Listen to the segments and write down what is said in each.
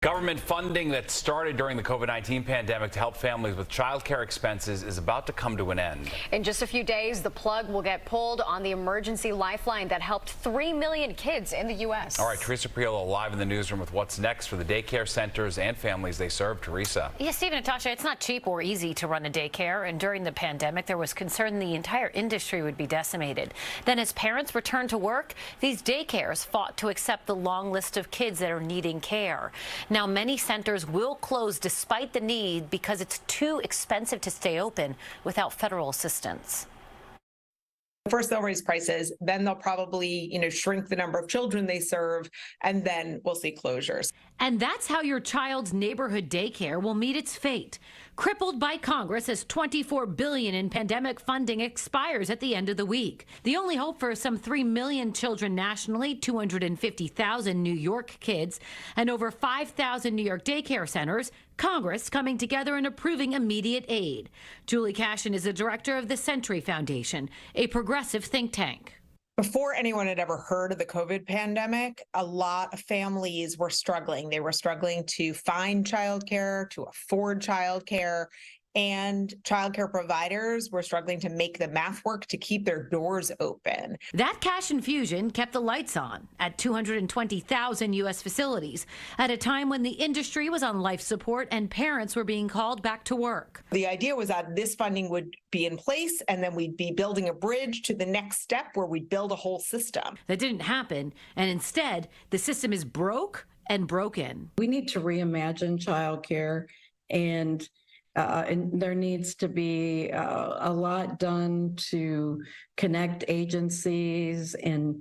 Government funding that started during the COVID-19 pandemic to help families with childcare expenses is about to come to an end. In just a few days, the plug will get pulled on the emergency lifeline that helped 3 million kids in the U.S. All right, Teresa Priolo live in the newsroom with what's next for the daycare centers and families they serve. Teresa. Yeah, Steve and Natasha, it's not cheap or easy to run a daycare, and during the pandemic, there was concern the entire industry would be decimated. Then as parents returned to work, these daycares fought to accept the long list of kids that are needing care. Now, many centers will close despite the need because it's too expensive to stay open without federal assistance. First, they'll raise prices, then they'll probably, shrink the number of children they serve, and then we'll see closures. And that's how your child's neighborhood daycare will meet its fate. Crippled by Congress as $24 billion in pandemic funding expires at the end of the week. The only hope for some 3 million children nationally, 250,000 New York kids, and over 5,000 New York daycare centers, Congress coming together and approving immediate aid. Julie Cashin is the director of the Century Foundation, a progressive think tank. Before anyone had ever heard of the COVID pandemic, a lot of families were struggling. They were struggling to find childcare, to afford childcare, and childcare providers were struggling to make the math work to keep their doors open. That cash infusion kept the lights on at 220,000 U.S. facilities at a time when the industry was on life support and parents were being called back to work. The idea was that this funding would be in place and then we'd be building a bridge to the next step where we'd build a whole system. That didn't happen, and instead, the system is broke and broken. We need to reimagine childcare, and there needs to be a lot done to connect agencies and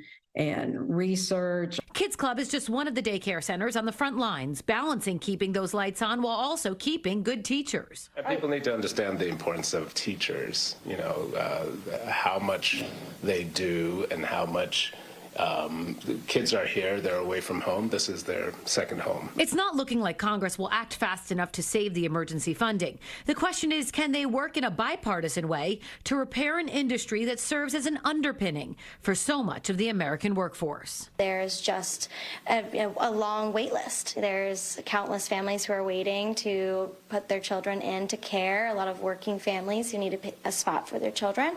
research. Kids Club is just one of the daycare centers on the front lines, balancing keeping those lights on while also keeping good teachers. People need to understand the importance of teachers, how much they do and how much kids are here, they're away from home. This is their second home. It's not looking like Congress will act fast enough to save the emergency funding. The question is, can they work in a bipartisan way to repair an industry that serves as an underpinning for so much of the American workforce? There's just a long wait list. There's countless families who are waiting to put their children into care, a lot of working families who need a spot for their children.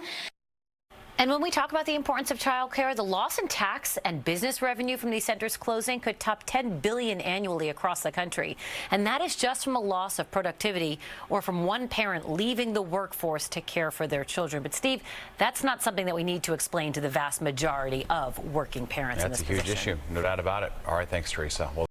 And when we talk about the importance of childcare, the loss in tax and business revenue from these centers closing could top $10 billion annually across the country. And that is just from a loss of productivity or from one parent leaving the workforce to care for their children. But Steve, that's not something that we need to explain to the vast majority of working parents in this position. That's a huge issue, no doubt about it. All right, thanks, Teresa.